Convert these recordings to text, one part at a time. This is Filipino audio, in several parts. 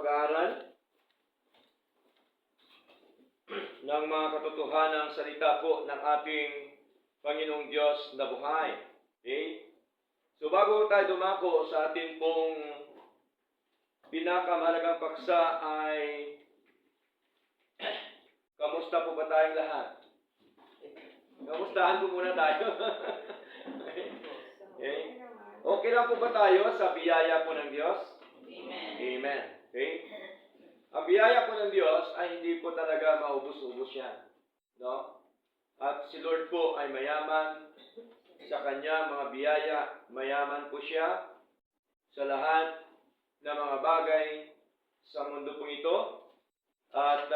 pag-aaral ng mga katotohanang salita po ng ating Panginoong Diyos na buhay. Okay? So bago tayo dumako sa ating pong pinakamahalagang paksa ay kamusta po ba tayong lahat? Kamustahan po muna tayo. Okay? Okay lang po ba tayo sa biyaya po ng Diyos? Amen. Amen. Okay? Ang biyaya po ng Diyos ay hindi po talaga maubos-ubos yan. No? At si Lord po ay mayaman sa kanya mga biyaya. Mayaman po siya sa lahat ng mga bagay sa mundo po ito. At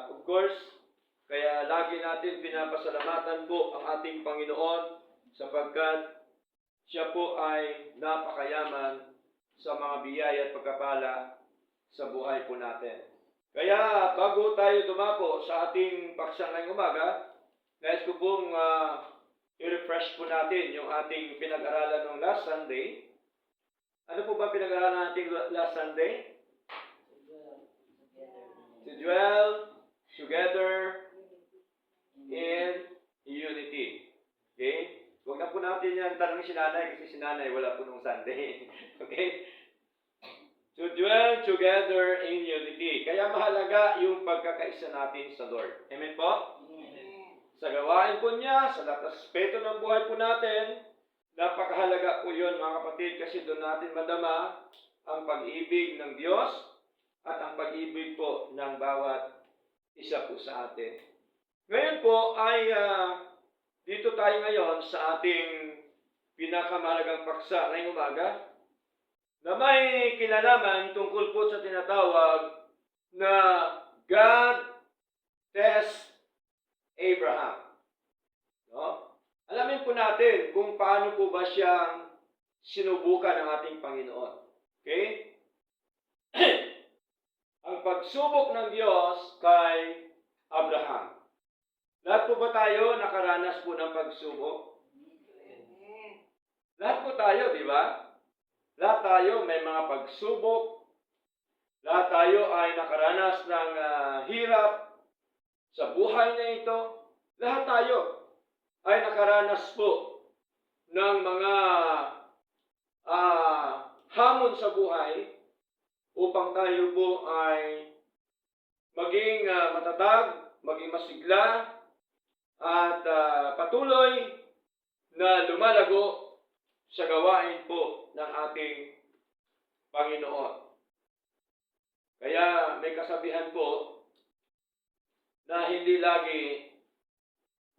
of course, kaya lagi natin pinapasalamatan po ang ating Panginoon sapagkat siya po ay napakayaman sa mga biyaya at pagkapala sa buhay po natin. Kaya bago tayo dumako sa ating paksa ngayong umaga, nais ko pong i-refresh po natin yung ating pinag-aralan ng last Sunday. Ano po ba pinag-aralan natin last Sunday? To dwell together in unity. Okay? Huwag na po natin yan tanongin si nanay kasi si nanay wala po nung Sunday. Okay? To dwell together in unity. Kaya mahalaga yung pagkakaisa natin sa Lord. Amen po? Amen. Sa gawain po niya, sa lahat ng aspeto ng buhay po natin, napakahalaga po yun mga kapatid kasi doon natin madama ang pag-ibig ng Diyos at ang pag-ibig po ng bawat isa po sa atin. Ngayon po ay dito tayo ngayon sa ating pinakamahalagang paksa ngayong umaga na may kinalaman tungkol po sa tinatawag na God test Abraham. No? Alamin po natin kung paano po ba siyang sinubukan ng ating Panginoon. Okay? Ang pagsubok ng Diyos kay Abraham. Lahat po ba tayo nakaranas po ng pagsubok? Lahat po tayo, di ba? Lahat tayo may mga pagsubok. Lahat tayo ay nakaranas ng hirap sa buhay na ito. Lahat tayo ay nakaranas po ng mga hamon sa buhay upang tayo po ay maging matatag, maging masigla, at patuloy na lumalago sa gawain po ng ating Panginoon. Kaya may kasabihan po na hindi lagi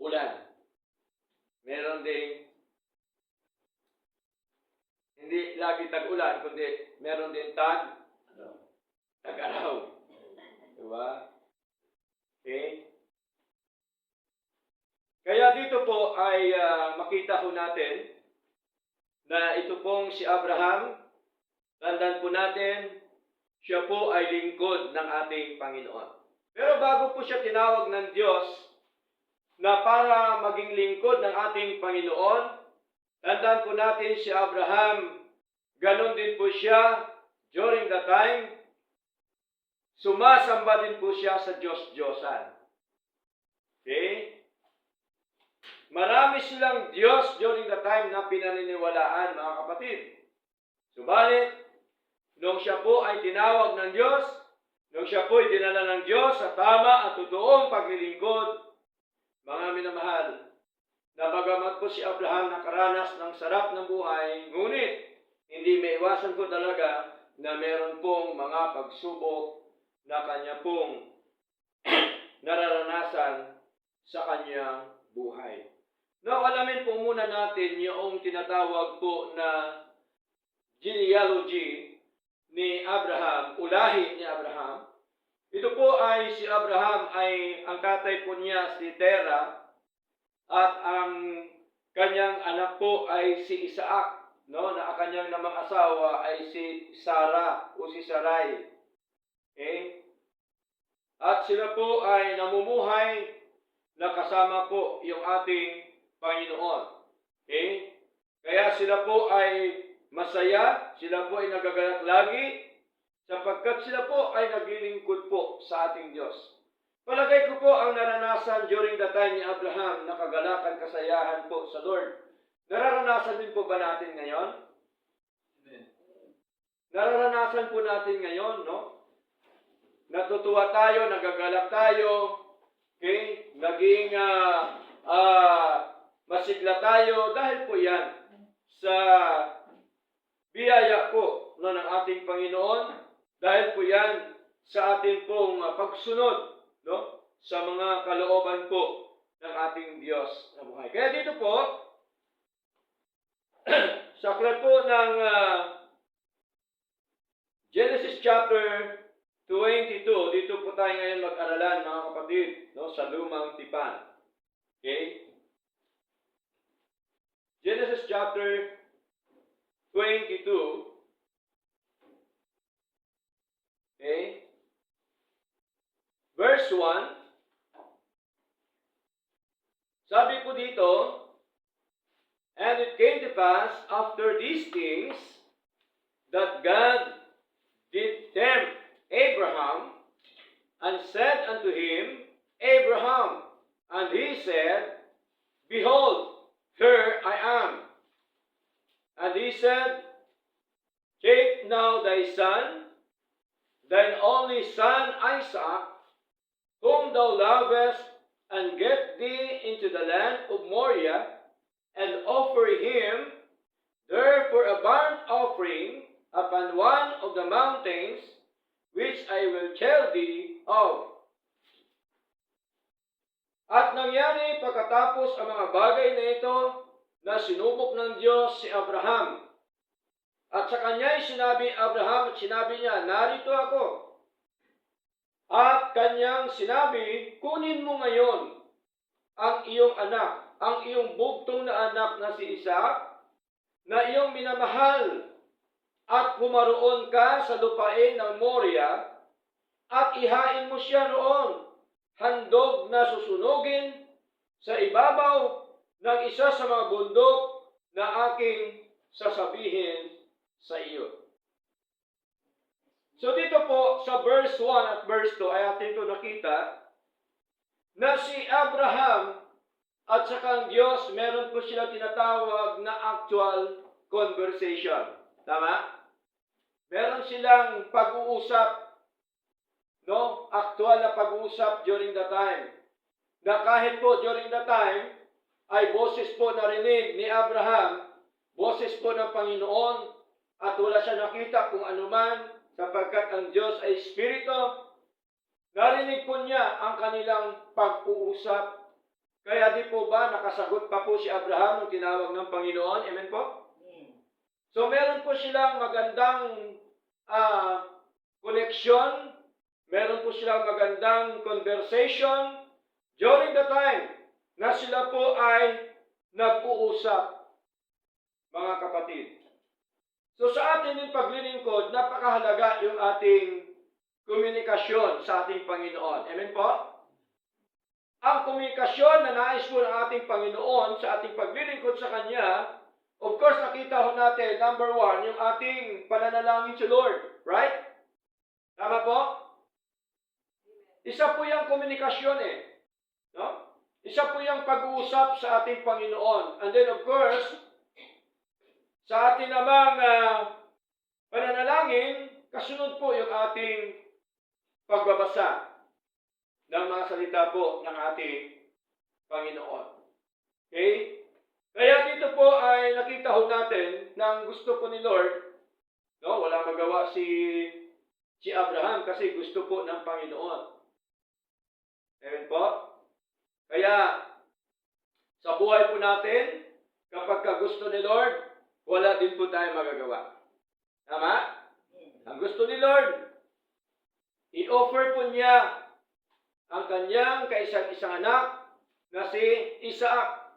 ulan. Meron ding hindi lagi tag-ulan, kundi meron din tag-araw. Diba? Okay? Kaya dito po ay makita ho natin na ito pong si Abraham, tandaan po natin, siya po ay lingkod ng ating Panginoon. Pero bago po siya tinawag ng Diyos na para maging lingkod ng ating Panginoon, tandaan po natin si Abraham, ganon din po siya during the time, sumasamba din po siya sa Diyos-Diyosan. Okay? Marami silang Diyos during the time na pinaniniwalaan, mga kapatid. Subalit, nung siya po ay tinawag ng Diyos, nung siya po ay dinala ng Diyos sa tama at totoong paglilingkod, mga minamahal, na bagamat po si Abraham nakaranas ng sarap ng buhay, ngunit hindi maiwasan po talaga na meron pong mga pagsubok na kanya pong nararanasan sa kanyang buhay. Now, alamin po muna natin yung tinatawag po na genealogy ni Abraham, ulahi ni Abraham. Ito po ay si Abraham ay ang tatay po niya si Terah at ang kanyang anak po ay si Isaac, no? Na ang kanyang namang asawa ay si Sarah o si Sarai. Okay? At sila po ay namumuhay na kasama po yung ating Panginoon. Okay? Kaya sila po ay masaya, sila po ay nagagalak lagi sapagkat Pagkat sila po ay naglilingkod po sa ating Diyos. Palagay ko po ang naranasan during the time ni Abraham na kagalakan, kasayahan po sa Lord. Nararanasan din po ba natin ngayon? Amen. Nararanasan po natin ngayon, no? Natutuwa tayo, nagagalak tayo, okay? Naging masigla tayo dahil po yan sa biyaya po no, ng ating Panginoon, dahil po yan sa ating pong pagsunod no, sa mga kalooban po ng ating Diyos na buhay. Kaya dito po, sa aklat po ng Genesis chapter 22, dito po tayo ngayon mag-aralan mga kapatid, no, sa lumang tipan. Okay? Genesis chapter 22. Okay? Verse 1. Sabi po dito, and it came to pass after these things that God did tempt Abraham and said unto him, Abraham. And he said, Behold, here I am. And he said, Take now thy son, thine only son Isaac, whom thou lovest, and get thee into the land of Moriah, and offer him there for a burnt offering upon one of the mountains, which I will tell thee of. At nangyari pagkatapos ang mga bagay na ito, na sinubok ng Diyos si Abraham. At sa kanya'y sinabi Abraham at sinabi niya, narito ako. At kanyang sinabi, kunin mo ngayon ang iyong anak, ang iyong bugtong na anak na si Isaac, na iyong minamahal, at pumaroon ka sa lupain ng Moriah, at ihain mo siya roon, handog na susunugin sa ibabaw ng isa sa mga bundok na aking sasabihin sa iyo. So dito po sa verse 1 at verse 2 ay atin ito nakita na si Abraham at saka ang Diyos, meron po sila tinatawag na actual conversation. Tama? Meron silang pag-uusap, no? Actual na pag-uusap during the time. Na kahit po during the time, ay boses po narinig ni Abraham, boses po ng Panginoon, at wala siya nakita kung anuman, sapagkat ang Diyos ay Espiritu. Narinig po niya ang kanilang pag-uusap. Kaya di po ba nakasagot pa po si Abraham nung tinawag ng Panginoon? Amen po? So meron po silang magandang connection, meron po silang magandang conversation during the time na sila po ay nag-uusap, mga kapatid. So sa atin yung paglilingkod, napakahalaga yung ating komunikasyon sa ating Panginoon. Amen po? Ang komunikasyon na nais po ng ating Panginoon sa ating paglilingkod sa Kanya, of course, nakita ho natin, number 1, yung ating pananalangin sa Lord. Right? Tama po? Isa po yung komunikasyon no? Isa po yung pag-uusap sa ating Panginoon. And then, of course, sa ating namang pananalangin, kasunod po yung ating pagbabasa ng mga salita po ng ating Panginoon. Okay? Kaya dito po ay nakita ho natin na gusto po ni Lord, no, wala magawa si Abraham kasi gusto po ng Panginoon. Amen po? Kaya, sa buhay po natin, kapag gusto ni Lord, wala din po tayo magagawa. Tama? Ang gusto ni Lord, i-offer po niya ang kanyang kaisang-isang anak na si Isaac.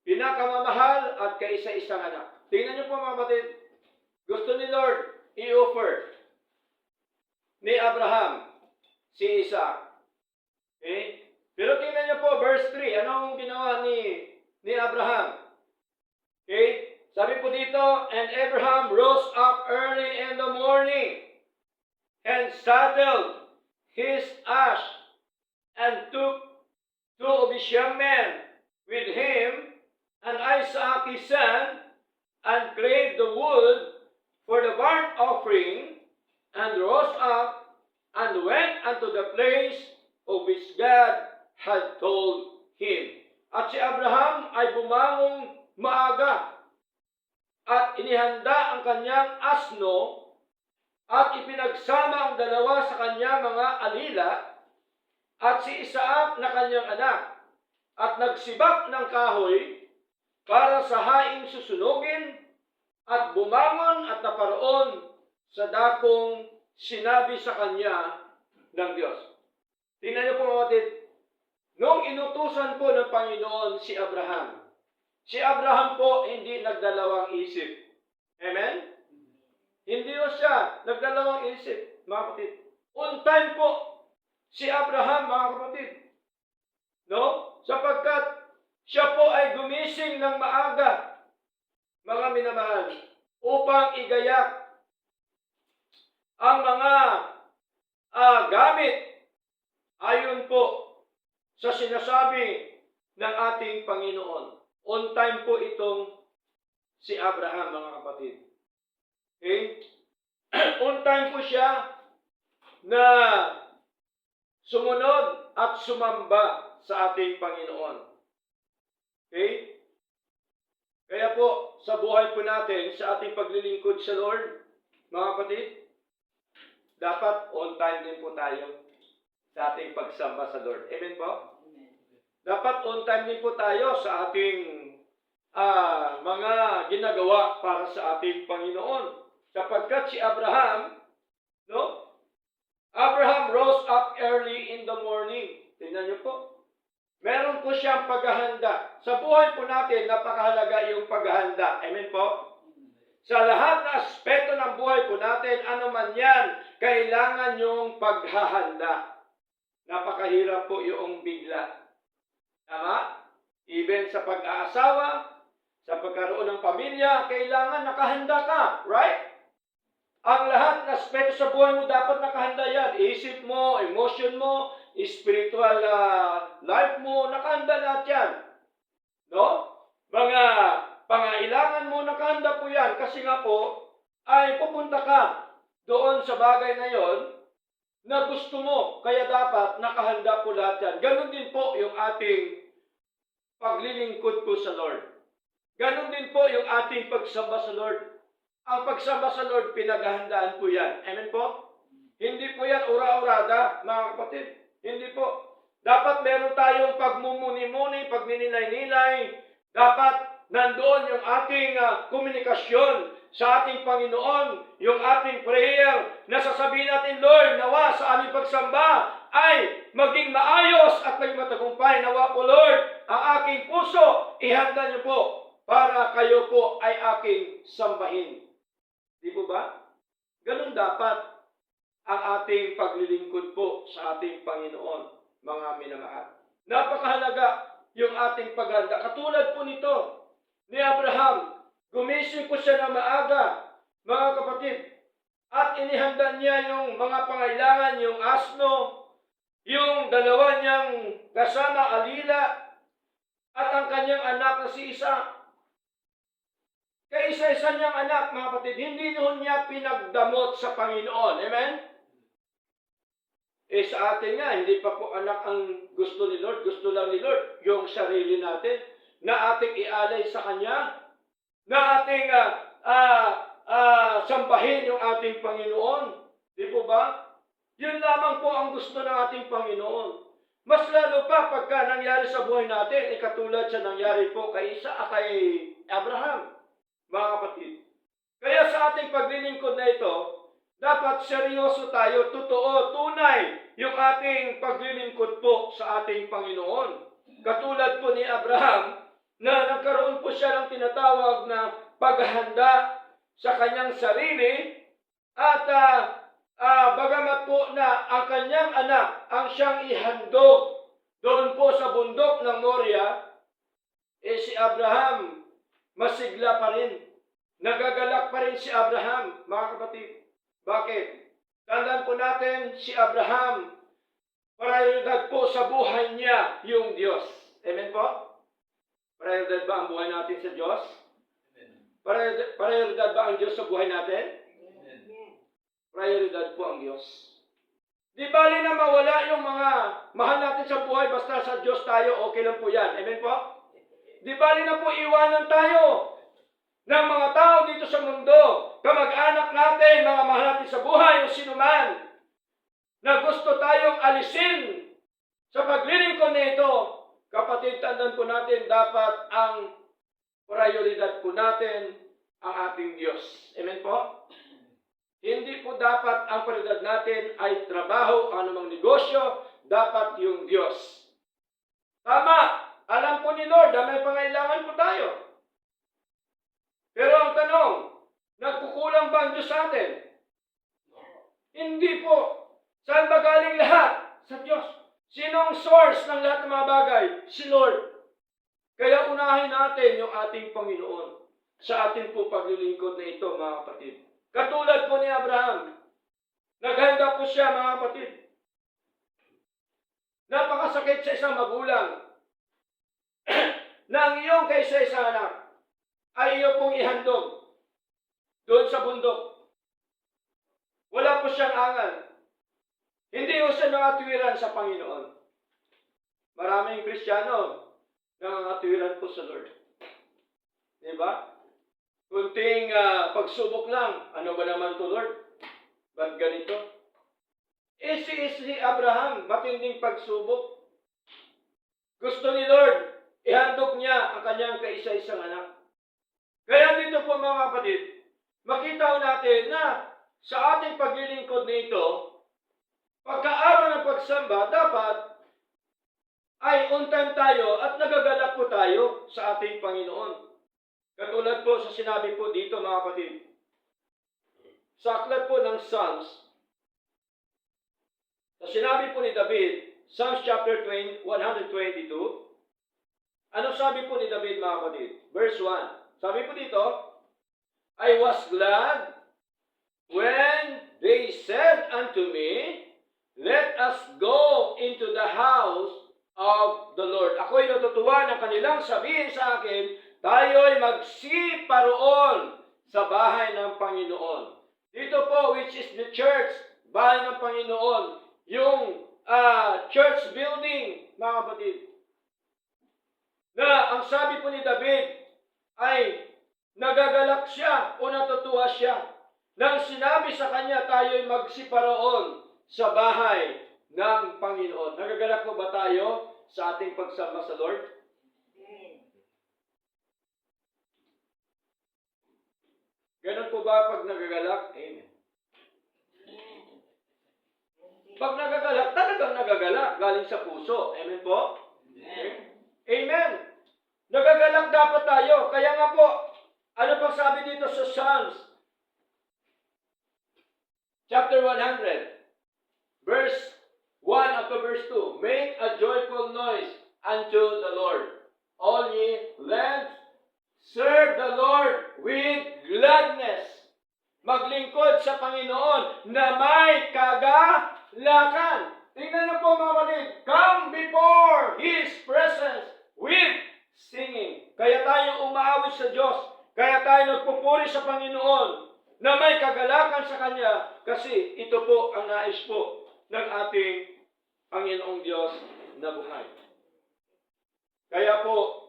Pinakamamahal at kaisa-isang anak. Tingnan niyo po mga kapatid, gusto ni Lord i-offer ni Abraham si Isaac. Okay? Pero tingnan niyo po, verse 3, anong ginawa ni Abraham? Okay? Sabi po dito, and Abraham rose up early in the morning and saddled his ass, and took two of his young men with him, and Isaac his son, and clave the wood for the burnt offering, and rose up, and went unto the place of which God had told him. At si Abraham ay bumangong maaga, at inihanda ang kanyang asno, at ipinagsama ang dalawa sa kanyang mga alila, at si Isaac na kanyang anak, at nagsibak ng kahoy para sa haing susunugin, at bumangon at naparoon sa dakong sinabi sa kanya ng Diyos. Tingnan niyo po mga kapatid, nung inutusan po ng Panginoon si Abraham po hindi nagdalawang isip. Amen? Hindi po siya nagdalawang isip, mga kapatid. On time po si Abraham, mga kapatid. No? Sapagkat siya po ay gumising ng maaga, mga minamahal, upang igayak ang mga gamit ayon po sa sinasabi ng ating Panginoon. On time po itong si Abraham, mga kapatid. Okay? On time po siya na sumunod at sumamba sa ating Panginoon. Okay? Kaya po, sa buhay po natin, sa ating paglilingkod sa Lord, mga kapatid, dapat on time din po tayo sa ating pagsamba sa Lord. Amen po? Amen. Dapat on time din po tayo sa ating mga ginagawa para sa ating Panginoon. Sapagkat si Abraham, no? Abraham rose up early in the morning. Tingnan niyo po. Meron po siyang paghahanda. Sa buhay po natin, napakahalaga yung paghahanda. Amen po? Sa lahat na aspeto ng buhay po natin, ano man yan, kailangan yung paghahanda. Napakahirap po yung bigla. Tama? Even sa pag-aasawa, sa pagkaroon ng pamilya, kailangan nakahanda ka. Right? Ang lahat ng aspeto sa buhay mo, dapat nakahanda yan. Isip mo, emotion mo, spiritual life mo, nakahanda lahat yan. No? Mga pangailangan mo, nakahanda po yan. Kasi nga po, ay pupunta ka doon sa bagay na yon na gusto mo. Kaya dapat nakahanda po lahat yan. Ganon din po yung ating paglilingkod po sa Lord. Ganon din po yung ating pagsamba sa Lord. Ang pagsamba sa Lord, pinaghahandaan po yan. Amen po? Hindi po yan ura-urada, mga kapatid. Hindi po. Dapat meron tayong pagmumuni-muni, pagninilay-nilay. Dapat nandoon yung ating komunikasyon sa ating Panginoon, yung ating prayer, na sasabihin natin, Lord, nawa sa aming pagsamba ay maging maayos at maging matagumpay. Nawa po, Lord, ang aking puso, ihanda niyo po para kayo po ay aking sambahin. Di po ba? Ganun dapat ang ating paglilingkod po sa ating Panginoon, mga minamahal. Napakahalaga yung ating paghanda. Katulad po nito ni Abraham, gumising po siya na maaga, mga kapatid, at inihanda niya yung mga pangailangan, yung asno, yung dalawa niyang kasama alila, at ang kanyang anak na si Isa. Kaya isa-isa niyang anak, mga kapatid, hindi niya pinagdamot sa Panginoon. Amen? Sa atin nga, hindi pa po anak ang gusto ni Lord. Gusto lang ni Lord yung sarili natin na ating ialay sa Kanya, na ating sambahin yung ating Panginoon. Di po ba? Yun lamang po ang gusto ng ating Panginoon. Mas lalo pa pagka nangyari sa buhay natin, katulad sa nangyari po kay Abraham, mga kapatid. Kaya sa ating paglilingkod na ito, dapat seryoso tayo, totoo, tunay yung ating paglilingkod po sa ating Panginoon. Katulad po ni Abraham, na nagkaroon po siya ng tinatawag na paghahanda sa kanyang sarili, at bagamat po na ang kanyang anak ang siyang ihandog doon po sa bundok ng Moria, si Abraham masigla pa rin. Nagagalak pa rin si Abraham, mga kapatid. Bakit? Tandaan po po natin si Abraham, prioridad po sa buhay niya yung Diyos. Amen po? Prioridad ba ang buhay natin sa Diyos? Prioridad ba ang Diyos sa buhay natin? Prioridad po ang Diyos. Di bali na mawala yung mga mahal natin sa buhay, basta sa Diyos tayo, okay lang po yan. Amen po? Di bali na po iwanan tayo ng mga tao dito sa mundo, kamag-anak natin, mga mahal natin sa buhay, o sinuman, na gusto tayong alisin sa paglilingkod nito. Kapatid, tandaan po natin, dapat ang prioridad po natin ang ating Diyos. Amen po? Hindi po dapat ang prioridad natin ay trabaho, anumang negosyo, dapat yung Diyos. Tama, alam po ni Lord na may pangailangan po tayo. Pero ang tanong, nagkukulang ba ang Diyos sa atin? Hindi po. Saan ba galing lahat? Sa Diyos. Sinong source ng lahat ng mga bagay? Si Lord. Kaya unahin natin yung ating Panginoon sa ating po paglilingkod na ito, mga kapatid. Katulad po ni Abraham, naghanda po siya, mga kapatid. Napakasakit sa isang magulang na ang iyong kaisa-isang anak ay iyo pong ihandog doon sa bundok. Wala po siyang angal. Hindi po siya nangatwiran sa Panginoon. Maraming Kristiyano nangatwiran po sa Lord. Diba? Kunting pagsubok lang. Ano ba naman to, Lord? Ba't ganito? Si Abraham, matinding pagsubok. Gusto ni Lord, ihandog niya ang kanyang kaisa-isang anak. Kaya dito po, mga kapatid, makita natin na sa ating paglilingkod nito, pagkaaraw ng pagsamba, dapat ay on time tayo at nagagalak po tayo sa ating Panginoon. Katulad po sa sinabi po dito, mga kapatid. Sa aklat po ng Psalms, sa sinabi po ni David, Psalms chapter 122, ano sabi po ni David, mga kapatid? Verse 1. Sabi po dito, I was glad when they said unto me, let us go into the house of the Lord. Ako'y natutuwa na kanilang sabihin sa akin, tayo'y magsiparoon sa bahay ng Panginoon. Dito po, which is the church, bahay ng Panginoon, yung church building, mga kapatid. Na ang sabi po ni David ay nagagalak siya o natutuwa siya nang sinabi sa kanya tayo'y magsiparoon sa bahay ng Panginoon. Nagagalak po ba tayo sa ating pagsama sa Lord? Ganun po ba pag nagagalak? Amen. Pag nagagalak, talagang nagagalak. Galing sa puso. Amen po? Amen. Amen. Nagagalak dapat tayo. Kaya nga po, ano pang sabi dito sa Psalms? Chapter 100. Verse 1 up to verse 2. Make a joyful noise unto the Lord. All ye lands, serve the Lord with gladness. Maglingkod sa Panginoon na may kagalakan. Tingnan niyo po, mga kapatid. Come before His presence with singing. Kaya tayo umaawit sa Diyos. Kaya tayo nagpupuri sa Panginoon na may kagalakan sa Kanya. Kasi ito po ang nais po ng ating Panginoong Diyos na buhay. Kaya po,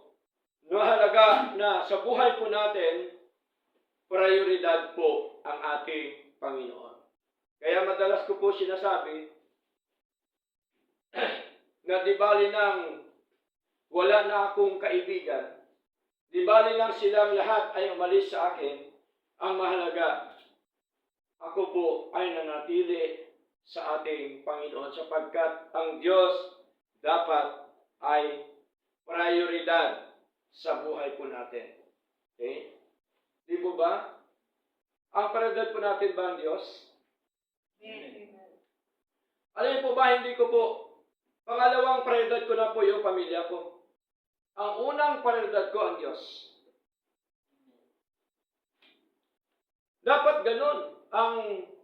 mahalaga na sa buhay po natin, prioridad po ang ating Panginoon. Kaya madalas ko po sinasabi na di bali nang wala na akong kaibigan, di bali nang silang lahat ay umalis sa akin, ang mahalaga, ako po ay nanatili sa ating Panginoon sapagkat ang Diyos dapat ay prioridad sa buhay po natin. Okay? Di po ba? Ang prioridad po natin ba ang Diyos? Amen. Alam po ba, hindi ko po, pangalawang prioridad ko na po yung pamilya ko. Ang unang prioridad ko ang Diyos. Dapat ganun ang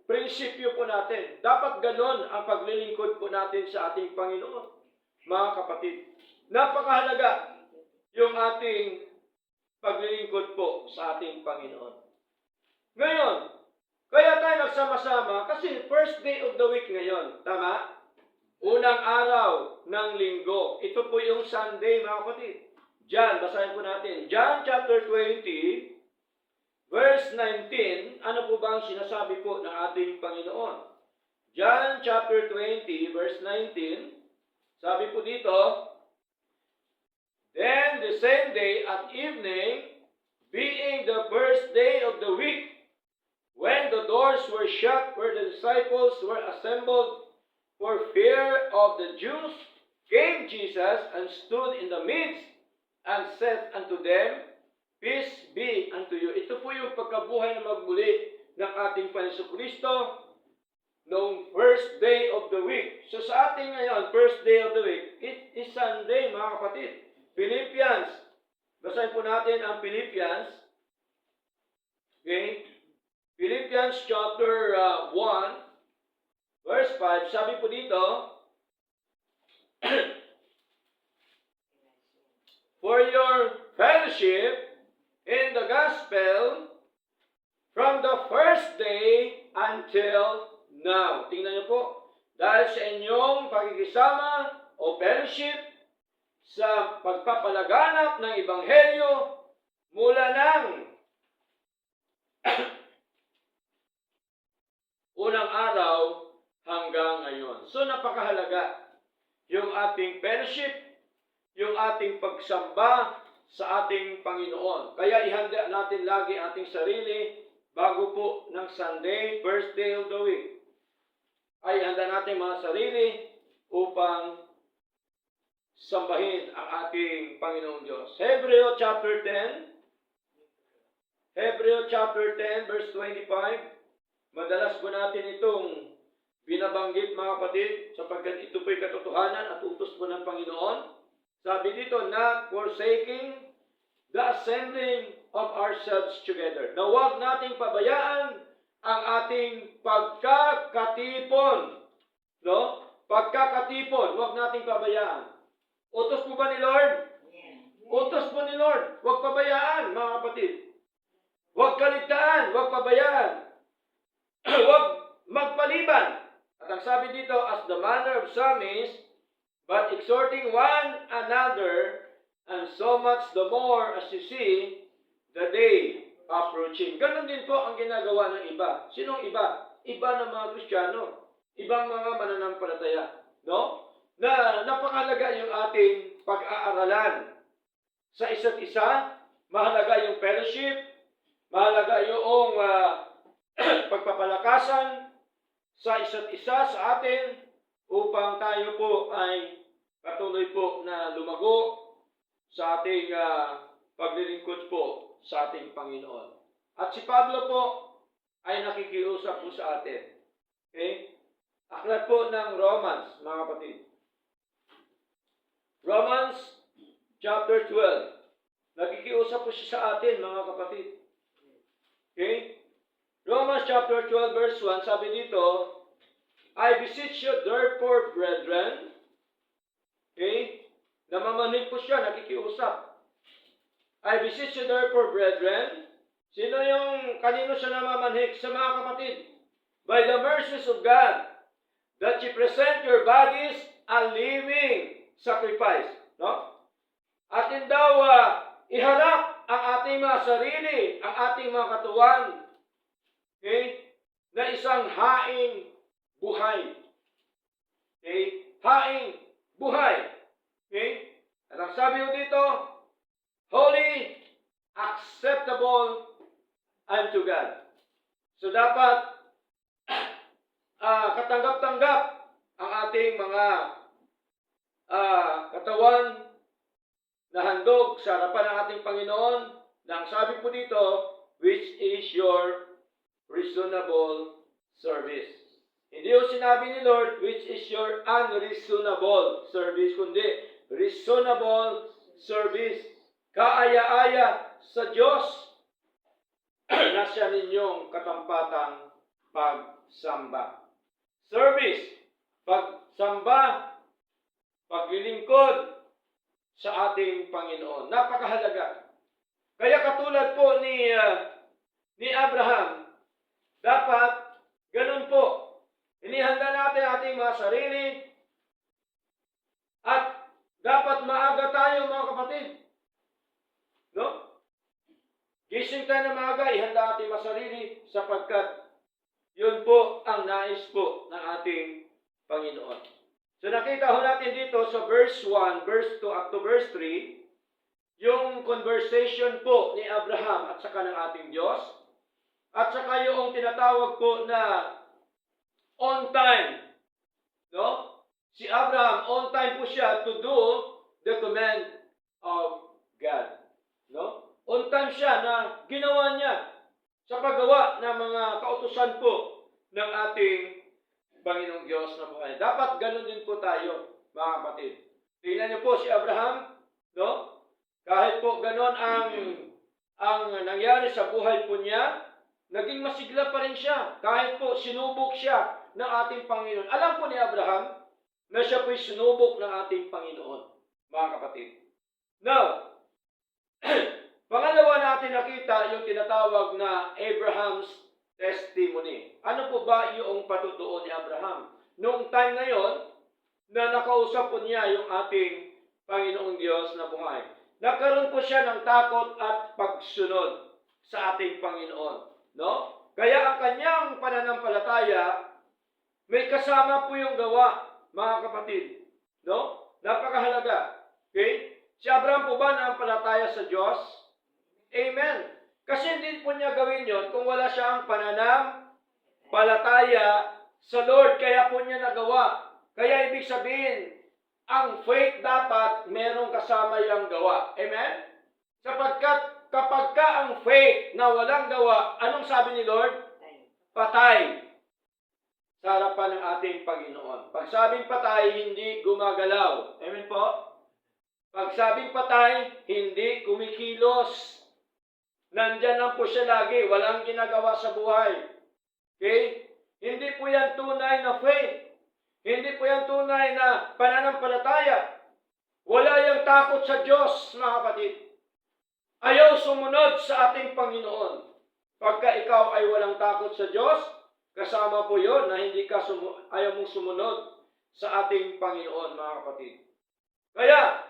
prinsipyo po natin. Dapat ganon ang paglilingkod po natin sa ating Panginoon. Mga kapatid, napakahalaga yung ating paglilingkod po sa ating Panginoon. Ngayon, kaya tayo nagsama-sama kasi first day of the week ngayon. Tama? Unang araw ng linggo. Ito po yung Sunday, mga kapatid. John, basahin po natin. John chapter 20, verse 19. Ano po ba ang sinasabi po ng ating Panginoon? John chapter 20, verse 19. Sabi po dito, then the same day at evening, being the first day of the week, when the doors were shut where the disciples were assembled for fear of the Jews, came Jesus and stood in the midst and said unto them, peace be unto you. Ito po yung pagkabuhay na magmuli ng ating Panginoon Kristo noong first day of the week. So sa ating ngayon, first day of the week, it is Sunday, mga kapatid. Philippians. Basahin po natin ang Philippians. Okay? Philippians chapter 1, verse 5. Sabi po dito, for your fellowship in the gospel from the first day until now. Tingnan niyo po, dahil sa inyong pagkikisama o fellowship sa pagpapalaganap ng Ebanghelyo mula ng unang araw hanggang ngayon. So napakahalaga yung ating fellowship, yung ating pagsamba sa ating Panginoon. Kaya ihanda natin lagi ating sarili bago po ng Sunday, first day of the week. Ay handa natin mga sarili upang sambahin ang ating Panginoong Diyos. Hebreo chapter 10, verse 25. Madalas po natin itong binabanggit, mga kapatid, sapagkat ito po'y katotohanan at utos po ng Panginoon. Sabi dito, not forsaking the assembling of ourselves together. Na huwag nating pabayaan ang ating pagkakatipon. No? Pagkakatipon, huwag nating pabayaan. Utos po ba ni Lord? Utos po ni Lord. Huwag pabayaan, mga kapatid. Huwag kaligtaan, huwag pabayaan. Huwag magpaliban. At ang sabi dito, as the manner of some is, but exhorting one another, and so much the more as you see the day approaching. Ganon din po ang ginagawa ng iba. Sinong iba? Iba ng mga Kristiyano. Ibang mga mananampalataya. No? Na napakahalaga yung ating pag-aaralan sa isa't isa. Mahalaga yung fellowship. Mahalaga yung pagpapalakasan sa isa't isa sa atin upang tayo po ay patuloy po na lumago sa ating paglilingkod po sa ating Panginoon. At si Pablo po ay nakikiusap po sa atin. Okay? Aklat po ng Romans, mga kapatid. Romans chapter 12. Nakikiusap po siya sa atin, mga kapatid. Okay? Romans chapter 12 verse 1, sabi dito, I beseech you therefore, brethren, okay? Namamanhid po siya, nakikiusap. I beseech you therefore, brethren, kanino siya namamanhid? Sa mga kapatid. By the mercies of God, that you present your bodies a living sacrifice. No? Atin daw iharap ang ating mga sarili, ang ating mga katawan, okay, na isang haing buhay. Okay? Haing buhay. Okay? At ang sabi ko dito, holy, acceptable unto God. So dapat katanggap-tanggap ang ating mga katawan na handog sa harapan ng ating Panginoon na ang sabi po dito, which is your reasonable service. Hindi yung sinabi ni Lord, which is your unreasonable service, kundi reasonable service. Kaaya-aya sa Diyos na siya ninyong katampatang pagsamba. Service, pagsamba, paglilingkod sa ating Panginoon. Napakahalaga. Kaya katulad po ni Abraham, dapat ganun po. Inihanda natin ating mga sarili at dapat maaga tayo mga kapatid. No? Gising tayo na maaga, ihanda ating mga sarili sapagkat yun po ang nais po ng ating Panginoon. So nakita ho natin dito sa verse 1, verse 2 up to verse 3, yung conversation po ni Abraham at saka ng ating Diyos, at saka yung tinatawag po na on time. No? Si Abraham, on time po siya to do the command of God. No? On time siya na ginawa niya sa paggawa ng mga kautusan po ng ating Panginoong Diyos na buhay. Dapat ganun din po tayo, mga kapatid. Tingnan niyo po si Abraham, no? Kahit po ganun ang nangyari sa buhay po niya, naging masigla pa rin siya. Kahit po sinubok siya ng ating Panginoon. Alam po ni Abraham na siya po'y sinubok ng ating Panginoon, mga kapatid. Now, pangalawa natin nakita yung tinatawag na Abraham's testimony. Ano po ba yung patutuo ni Abraham? Noong time na yon, na nakausap po niya yung ating Panginoong Diyos na buhay. Nagkaroon po siya ng takot at pagsunod sa ating Panginoon. No? Kaya ang kanyang pananampalataya, may kasama po yung gawa, mga kapatid. No? Napakahalaga. Okay? Si Abraham po ba nanampalataya sa Diyos? Amen. Kasi hindi po niya gawin yon kung wala siyang pananampalataya sa Lord. Kaya po niya nagawa. Kaya ibig sabihin, ang faith dapat merong kasama yung gawa. Amen? Sapagkat kapag ka ang faith na walang gawa, anong sabi ni Lord? Patay. Sa harapan ng ating Panginoon. Pag sabing patay, hindi gumagalaw. Amen po? Pag sabing patay, hindi kumikilos. Nandyan lang po siya lagi. Walang ginagawa sa buhay. Okay? Hindi po yan tunay na faith. Hindi po yan tunay na pananampalataya. Wala yung takot sa Diyos, mga kapatid. Ayaw sumunod sa ating Panginoon. Pagka ikaw ay walang takot sa Diyos, kasama po yun na hindi ka ayaw mong sumunod sa ating Panginoon, mga kapatid. Kaya,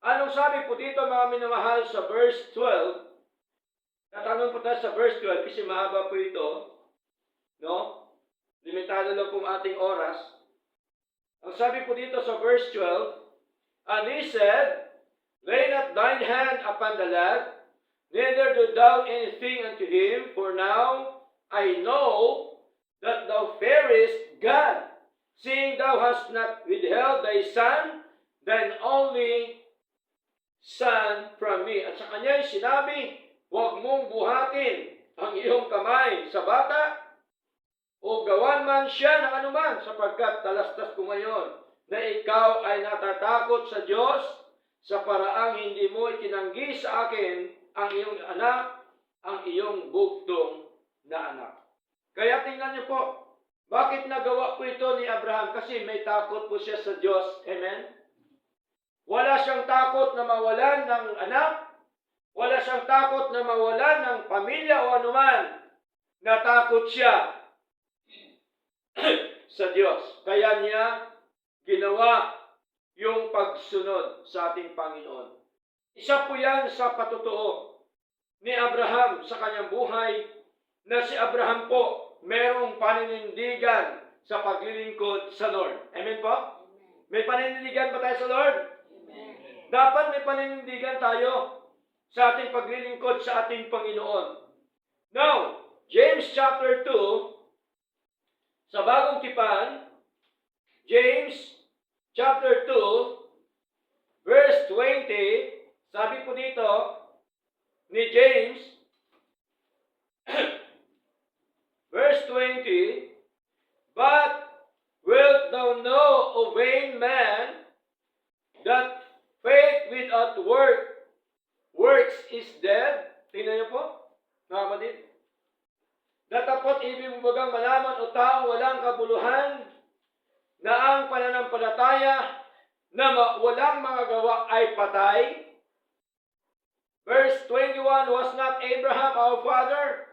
anong sabi po dito, mga minamahal, sa verse 12? Tatanong po tayo sa verse 12 kasi mahaba po ito. No? Limitado lang pong ating oras. Ang sabi po dito sa verse 12, and he said, lay not thine hand upon the lad, neither do thou anything unto him, for now I know that thou fearest God, seeing thou hast not withheld thy son, thine only son from me. At sa kanya'y sinabi, huwag mong buhatin ang iyong kamay sa bata, o gawan man siya ng anuman, sapagkat talastas ko ngayon na ikaw ay natatakot sa Diyos sa paraang hindi mo itinanggi sa akin ang iyong anak, ang iyong bugtong na anak. Kaya tingnan niyo po, bakit nagawa po ito ni Abraham? Kasi may takot po siya sa Diyos. Amen? Wala siyang takot na mawalan ng anak, wala siyang takot na mawalan ng pamilya o anuman. Natakot siya sa Diyos. Kaya niya ginawa yung pagsunod sa ating Panginoon. Isa po yan sa patutuo ni Abraham sa kanyang buhay, na si Abraham po merong paninindigan sa paglilingkod sa Lord. Amen po? May paninindigan ba tayo sa Lord? Amen. Dapat may paninindigan tayo sa ating paglilingkod sa ating Panginoon. Now, James chapter 2, sa Bagong Tipan, James chapter 2, verse 20, sabi po dito ni James, verse 20, but wilt thou know, O vain man, that faith without works is dead? Tingnan niyo po, mga kapatid. Datapot ibig mo bagang malaman o taong pananampalataya na walang mga gawa ay patay? Verse 21, was not Abraham our father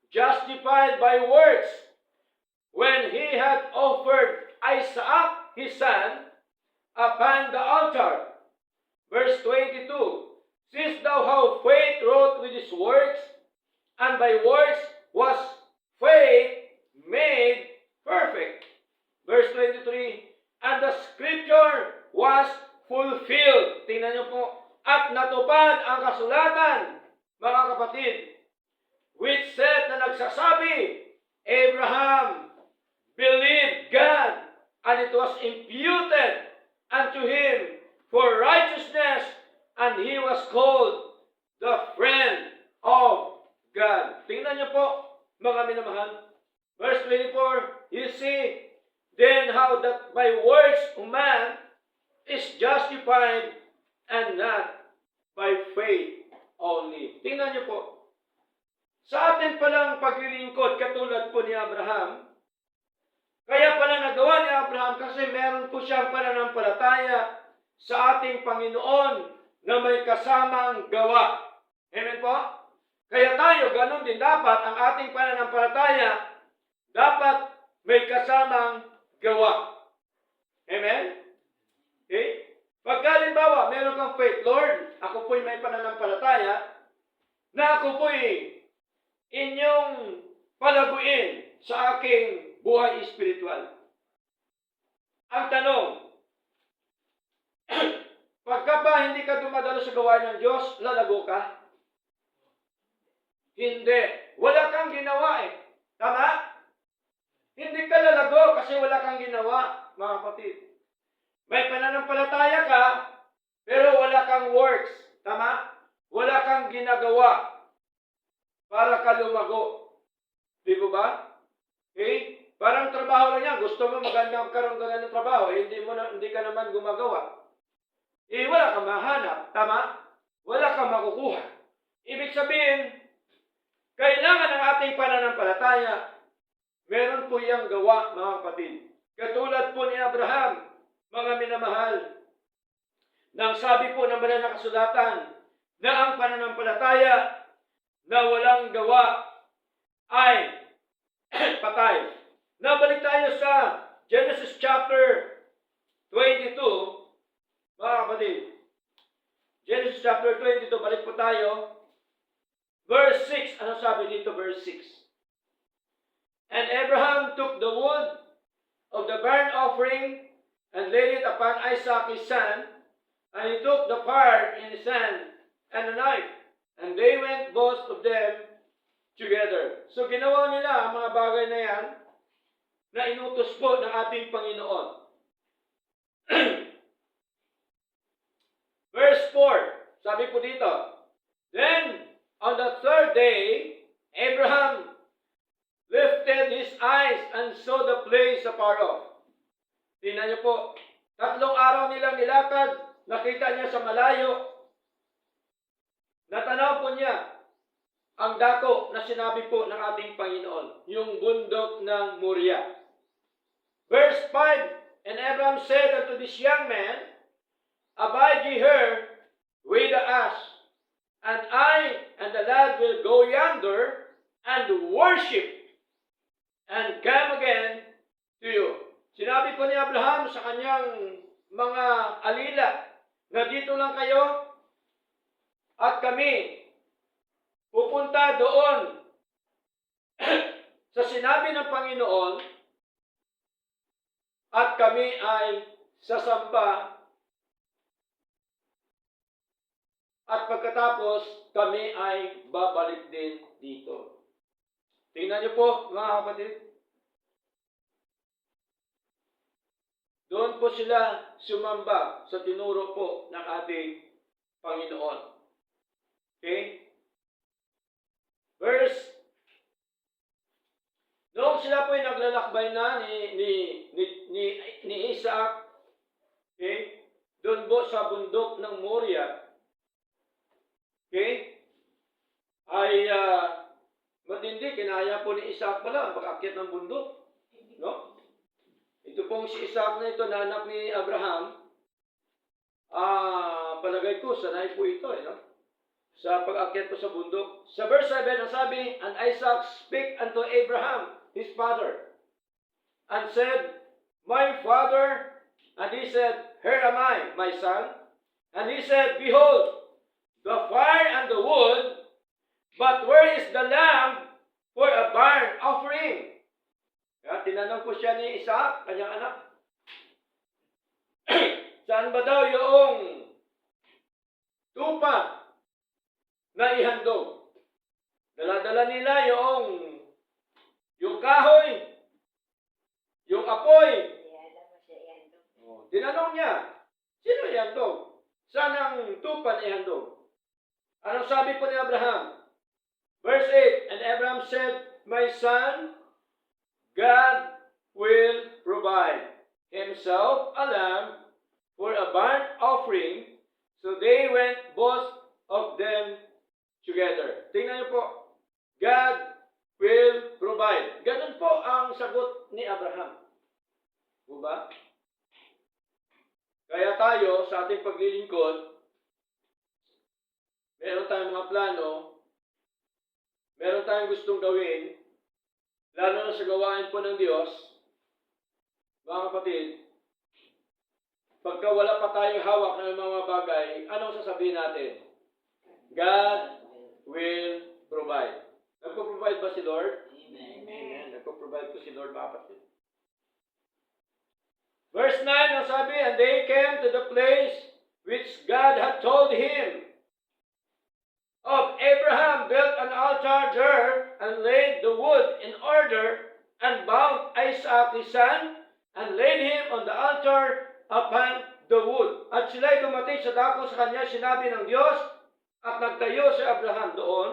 justified by works when he had offered Isaac his son upon the altar? Verse 22, since thou hast faith wrought with his works, and by works was faith made perfect. Verse 23, and the scripture was fulfilled. Tingnan niyo po. At natupad ang kasulatan, mga kapatid, which said na nagsasabi, Abraham believed God, and it was imputed unto him for righteousness, and he was called the friend of God. Tingnan niyo po, mga minamahal. Verse 24, you see, then how that by works man is justified and not by faith only. Tingnan niyo po. Sa atin palang paglilingkod, katulad po ni Abraham, kaya pala nagawa ni Abraham kasi meron po siyang pananampalataya sa ating Panginoon na may kasamang gawa. Amen po? Kaya tayo, ganun din dapat ang ating pananampalataya, dapat may kasamang gawa. Amen? Okay? Pagka halimbawa, meron kang faith, Lord, ako po'y may pananampalataya na ako po'y inyong palaguin sa aking buhay espiritual. Ang tanong, pagka ba hindi ka dumadalo sa gawain ng Diyos, lalago ka? Hindi. Wala kang ginawa eh. Tama? Hindi ka lalago kasi wala kang ginawa, mga kapatid. May pananampalataya ka, pero wala kang works. Tama? Wala kang ginagawa para ka lumago. Di ba ba? Okay? Parang trabaho lang yan. Gusto mo magandang karoon ka ng trabaho, hindi ka naman gumagawa. Wala kang mahanap. Tama? Wala kang makukuha. Ibig sabihin, kailangan ng ating pananampalataya, meron po iyang gawa, mga kapatid. Katulad po ni Abraham, mga minamahal, nang sabi po ng banal na kasulatan na ang pananampalataya na walang gawa ay patay. Nabalik tayo sa Genesis chapter 22, mga kapatid. Genesis chapter 22, balik po tayo. Verse 6, ano sabi dito? Verse 6. And Abraham took the wood of the burnt offering and laid it upon Isaac his son, and he took the fire in his hand and a knife, and they went both of them together. So ginawa nila ang mga bagay na yan na inutos po ng ating Panginoon. Verse 4, sabi po dito, then on the third day, Abraham lifted his eyes and saw the place afar off. Tingnan niyo po, 3 araw nilang nilakad, nakita niya sa malayo, natanaw po niya ang dako na sinabi po ng ating Panginoon, yung bundok ng Moriah. Verse 5, and Abraham said unto this young man, abide ye here with the ass, and I and the lad will go yonder and worship, and come again to you. Sinabi po ni Abraham sa kanyang mga alila na dito lang kayo at kami pupunta doon sa sinabi ng Panginoon at kami ay sasamba at pagkatapos kami ay babalik din dito. Tingnan niyo po, mga kapatid. Doon po sila sumamba sa tinuro po ng ating Panginoon. Okay? Verse, noong sila po ay naglalakbay na ni Isaac, okay? Doon po sa bundok ng Moriah, okay? Ay matindi, kinaya po ni Isaac pala ang pag-akyat ng bundok. No? Ito pong si Isaac na ito, na anak ni Abraham, palagay ko, sanay po ito, no? Sa pag-akyat po sa bundok. Sa verse 7, ang sabi, and Isaac spake unto Abraham, his father, and said, my father, and he said, here am I, my son. And he said, behold, the fire and the wood, but where is the lamb for a burnt offering? Kaya tinanong po siya ni Isaac, kanyang anak, saan ba daw yung tupa na ihandog? Dala-dala nila yung kahoy, yung apoy. Tinanong niya, sino ihandog? Saan ang tupa na ihandog? Anong sabi po ni Abraham? Verse 8, and Abraham said, my son, God will provide himself a lamb for a burnt offering. So they went both of them together. Tingnan niyo po, God will provide. Ganun po ang sagot ni Abraham. Diba? Kaya tayo, sa ating paglilingkod, meron tayong mga plano, meron tayong gustong gawin, lalo na sa gawain po ng Diyos, mga kapatid, pagka wala pa tayong hawak ng mga bagay, anong sasabihin natin? God will provide. Nagpo-provide ba si Lord? Amen. Nagpo-provide po si Lord, mga kapatid. Verse 9, ang sabi, and they came to the place which God had told him of. Abraham built an altar there and laid the wood in order and bound Isaac his son and laid him on the altar upon the wood. At sila'y dumating sa dako sa kanya, sinabi ng Diyos, at nagtayo si Abraham doon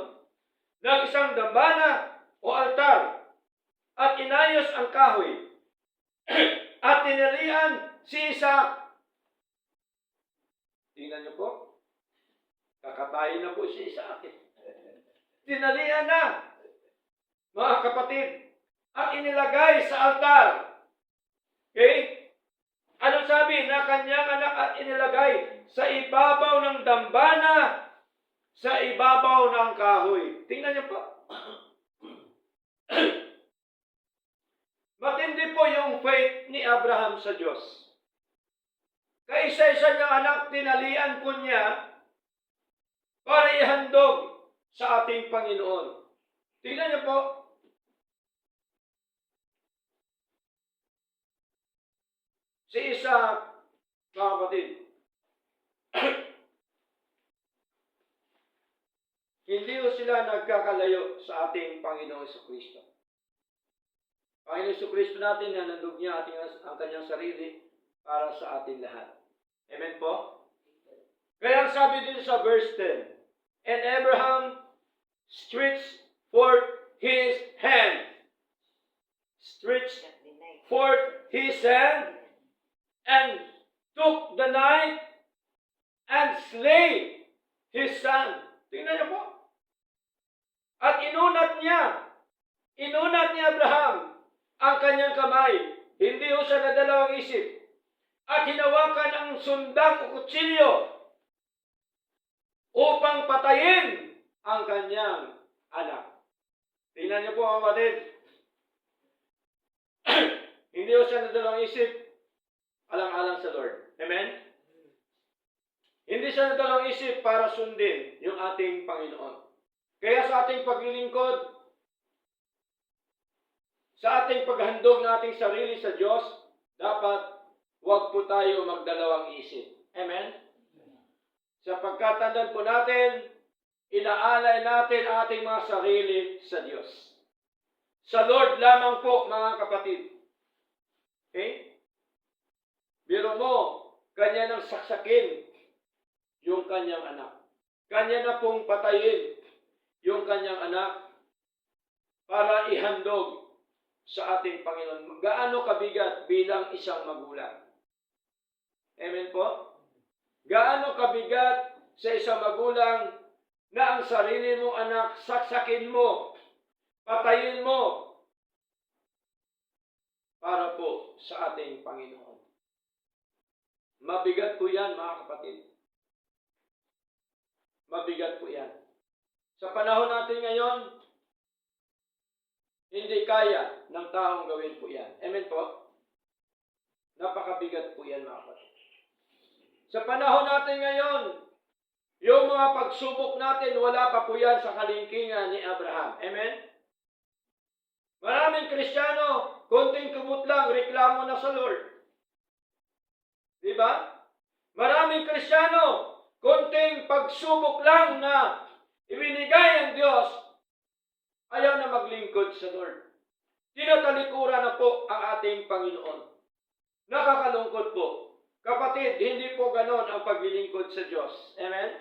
ng isang dambana o altar at inayos ang kahoy at tinalian si Isaac. Tingnan niyo po, kakatayin na po si Isaac. Tinalian na, mga kapatid, at inilagay sa altar. Okay? Ano sabi na kanyang anak at inilagay sa ibabaw ng dambana, sa ibabaw ng kahoy. Tingnan niyo po. Matindi po yung faith ni Abraham sa Diyos. Kaisa-isa niyang anak, tinalian po niya para ihandog sa ating Panginoon. Tingnan niyo po. Si Isaac, mga kapatid, hindi ko sila nagkakalayo sa ating Panginoon Jesucristo. Panginoon Jesucristo natin, nanandog niya ang kanyang sarili para sa ating lahat. Amen po? Kaya sabi dito sa verse 10, and Abraham stretched forth his hand. Stretched forth his hand and took the knife and slay his son. Tingnan niyo po. At inunat ni Abraham ang kanyang kamay. Hindi ho siya nadalawang isip. At hinawakan ang sundang o kutsilyo upang patayin ang kanyang anak. Tingnan niyo po, mga kapatid. Hindi ho siya nadalawang isip. Alang-alang sa Lord. Amen? Hindi siya nadalawang isip para sundin yung ating Panginoon. Kaya sa ating paglilingkod, sa ating paghandog ng ating sarili sa Diyos, dapat huwag po tayo magdalawang isip. Amen? Sapagkat tandaan po natin, inaalay natin ang ating mga sarili sa Diyos. Sa Lord lamang po, mga kapatid. Okay? Biro mo, kanya nang saksakin yung kanyang anak. Kanya na pong patayin yung kanyang anak para ihandog sa ating Panginoon. Gaano kabigat bilang isang magulang? Amen po? Gaano kabigat sa isang magulang na ang sarili mong anak saksakin mo, patayin mo, para po sa ating Panginoon. Mabigat po yan, mga kapatid. Mabigat po yan. Sa panahon natin ngayon, hindi kaya ng taong gawin po yan. Amen po? Napakabigat po yan, mga kapatid. Sa panahon natin ngayon, yung mga pagsubok natin, wala pa po yan sa kalingkingan ni Abraham. Amen? Maraming Kristiyano, konting kumot lang, reklamo na sa Lord. Diba? Maraming Kristiyano, konting pagsubok lang na ibinigay ng Diyos, ayaw na maglingkod sa Lord. Tinatalikuran na po ang ating Panginoon. Nakakalungkot po. Kapatid, hindi po ganon ang paglilingkod sa Diyos. Amen?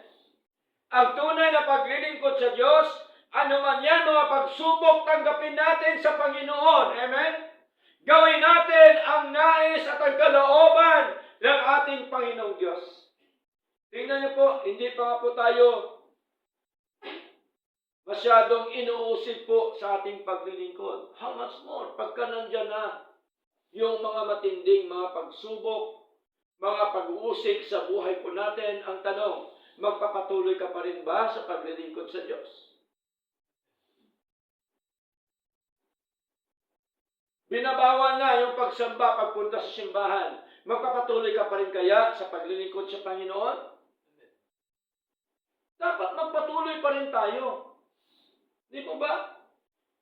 Ang tunay na paglilingkod sa Diyos, ano man yan, mga pagsubok, tanggapin natin sa Panginoon. Amen? Gawin natin ang nais at ang kalooban ng ating Panginoong Diyos. Tingnan niyo po, hindi pa nga po tayo masyadong inuusig po sa ating paglilingkod. How much more? Pagka nandyan na yung mga matinding mga pagsubok, mga pag-uusig sa buhay po natin, ang tanong, magpapatuloy ka pa rin ba sa paglilingkod sa Diyos? Binabawal na yung pagsamba pagpunta sa simbahan. Magpapatuloy ka pa rin kaya sa paglilingkod sa Panginoon? Dapat magpatuloy pa rin tayo. Di po ba?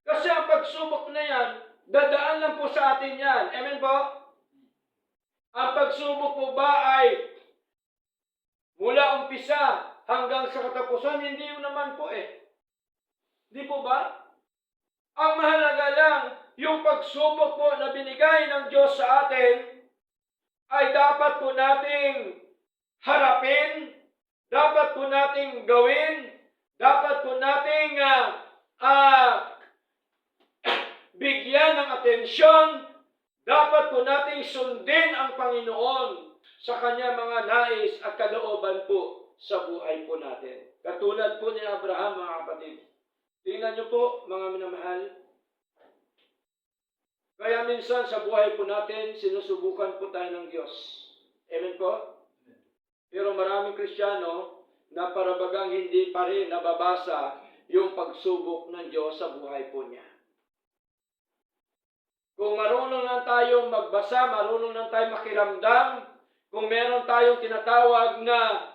Kasi ang pagsubok na yan, dadaan lang po sa atin yan. Amen po? Ang pagsubok po ba ay mula umpisa hanggang sa katapusan? Hindi yun naman po eh. Di po ba? Ang mahalaga lang, yung pagsubok po na binigay ng Diyos sa atin, ay dapat po nating harapin, dapat po nating gawin, dapat po nating bigyan ng atensyon, dapat po nating sundin ang Panginoon sa kanya mga nais at kalooban po sa buhay po natin. Katulad po ni Abraham, mga kapatid. Tingnan niyo po, mga minamahal. Kaya minsan sa buhay po natin, sinusubukan po tayo ng Diyos. Amen po? Pero maraming Kristiyano na parabagang hindi pa rin nababasa yung pagsubok ng Diyos sa buhay po niya. Kung marunong lang tayo magbasa, marunong lang tayo makiramdam, kung meron tayong tinatawag na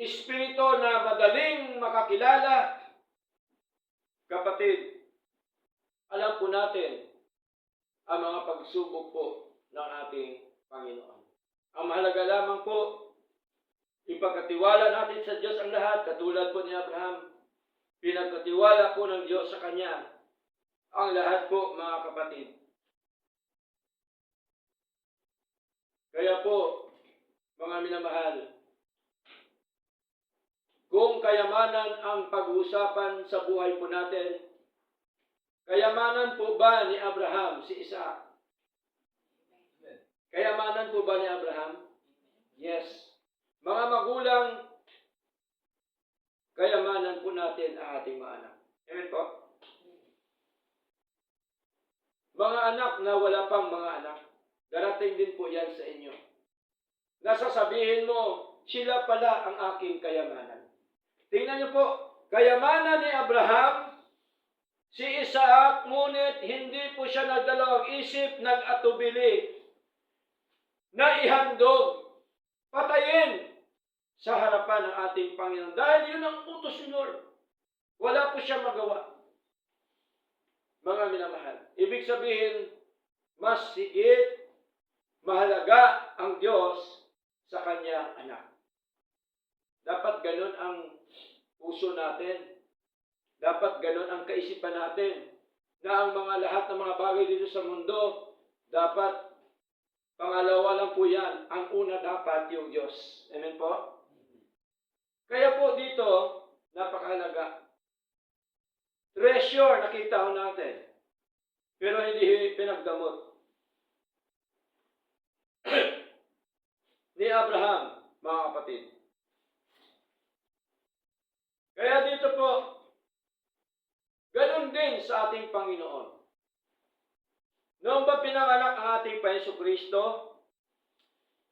espiritu na madaling makakilala, kapatid, alam po natin ang mga pagsubok po ng ating Panginoon. Ang mahalaga lamang po, ipagkatiwala natin sa Diyos ang lahat, katulad po ni Abraham. Pinagkatiwala po ng Diyos sa Kanya ang lahat po, mga kapatid. Kaya po, mga minamahal, kung kayamanan ang pag-uusapan sa buhay po natin, kayamanan po ba ni Abraham si Isaac? Kayamanan po ba ni Abraham? Yes. Mga magulang, kayamanan po natin ang ating mga anak. Amen po? Mga anak na wala pang mga anak, darating din po yan sa inyo. Nasasabihin mo, sila pala ang aking kayamanan. Tingnan niyo po, kayamanan ni Abraham, si Isaac, ngunit hindi po siya nagdalawang isip, nag-atubili, na ihandog, patayin sa harapan ng ating Panginoon. Dahil yun ang utos ni Lord. Wala po siya magawa. Mga minamahal, ibig sabihin, mas higit, mahalaga ang Diyos sa kanyang anak. Dapat ganun ang puso natin. Dapat ganun ang kaisipan natin. Na ang mga lahat ng mga bagay dito sa mundo, dapat pangalawa lang po yan. Ang una dapat yung Diyos. Amen po? Kaya po dito, napakahalaga. Treasure, nakita ho natin. Pero hindi pinagdamot. Ni Abraham, mga kapatid. sa ating Panginoon. Noong ba pinanganak ang ating Panginoon Kristo,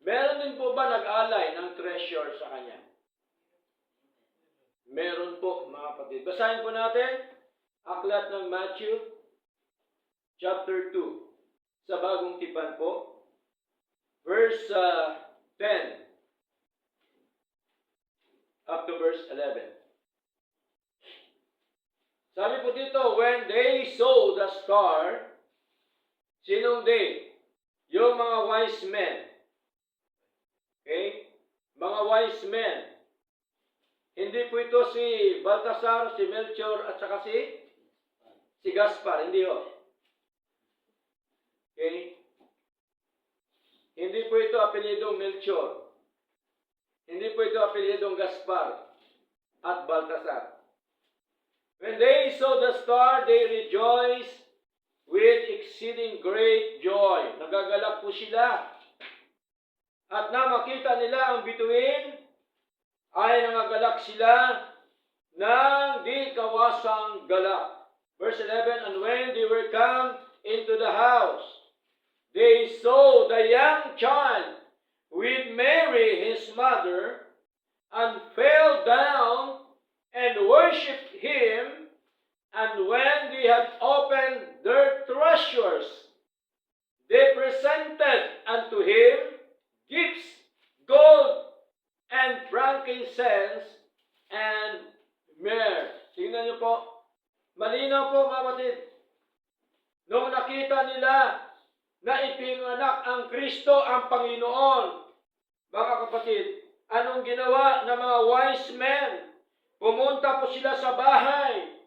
meron din po ba nag-alay ng treasure sa Kanya? Meron po, mga kapatid. Basahin po natin, aklat ng Matthew, chapter 2. Sa Bagong Tipan po, verse 10 up to verse 11. Sabi po dito, when they saw the star, sinong they? Yung mga wise men. Okay? Mga wise men. Hindi po ito si Baltasar, si Melchior, at saka si Gaspar. Hindi ho. Okay? Hindi po ito apelidong Melchior. Hindi po ito apelidong Gaspar at Baltasar. When they saw the star, they rejoiced with exceeding great joy. Nagagalak po sila. At na makita nila ang bituin, ay nangagalak sila ng di kawasang galak. Verse 11, and when they were come into the house, they saw the young child with Mary his mother, and fell down and worshipped him. And when they had opened their treasures, they presented unto him gifts, gold, and frankincense, and myrrh. Tingnan niyo po. Malinaw po, mga kapatid. Nung nakita nila na ipinanganak ang Kristo ang Panginoon, mga kapatid, anong ginawa ng mga wise men? Pumunta po sila sa bahay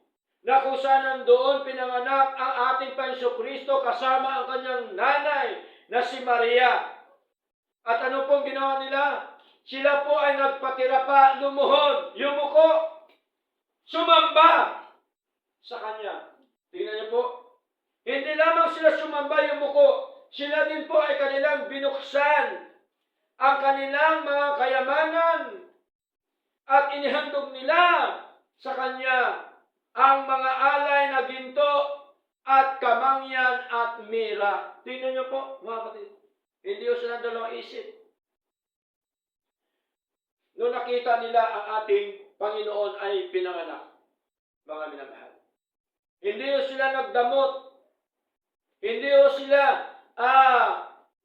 na kung saan nandoon pinanganak ang ating Panginoon Kristo kasama ang kanyang nanay na si Maria. At ano pong ginawa nila? Sila po ay nagpatira pa, lumuhod, yumuko, sumamba sa kanya. Tingnan niyo po. Hindi lamang sila sumamba, yumuko, sila din po ay kanilang binuksan ang kanilang mga kayamanan at inihandog nila sa kanya ang mga alay na ginto at kamangyan at mira. Tingnan niyo po, mga kapatid. Hindi ko sila dalawang isip. Noong nakita nila ang ating Panginoon ay pinanganak, mga minamahal. Hindi ko sila nagdamot. Hindi ko sila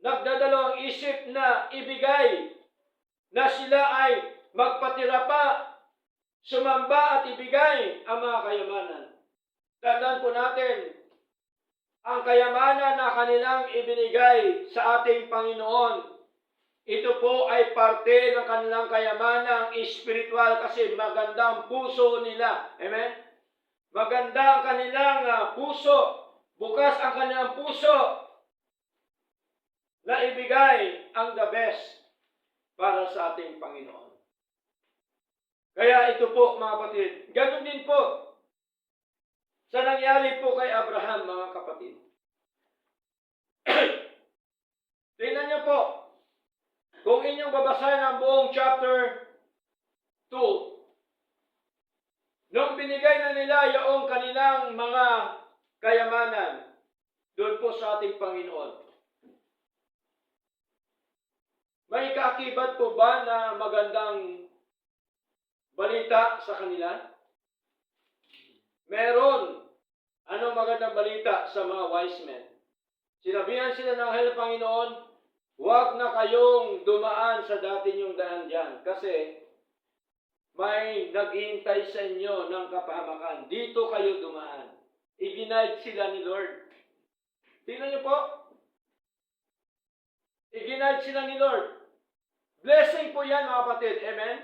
nagdadalawang isip na ibigay na sila ay magpatira pa, sumamba at ibigay ang mga kayamanan. Tandaan po natin, ang kayamanan na kanilang ibinigay sa ating Panginoon, ito po ay parte ng kanilang kayamanang espiritual kasi maganda ang puso nila. Amen? Maganda ang kanilang puso. Bukas ang kanilang puso na ibigay ang the best para sa ating Panginoon. Kaya ito po, mga kapatid, ganun din po sa nangyari po kay Abraham, mga kapatid. Tingnan niyo po, kung inyong babasahin ang buong chapter 2, nung binigay na nila yung kanilang mga kayamanan doon po sa ating Panginoon, may kaakibat po ba na magandang balita sa kanila? Meron. Anong magandang balita sa mga wise men? Sinabihan sila ng anghel ng Panginoon, huwag na kayong dumaan sa dati niyong daan dyan kasi may naghihintay sa inyo ng kapahamakan. Dito kayo dumaan. I-guide sila ni Lord. Tingnan niyo po. I-guide sila ni Lord. Blessing po yan, mga kapatid. Amen?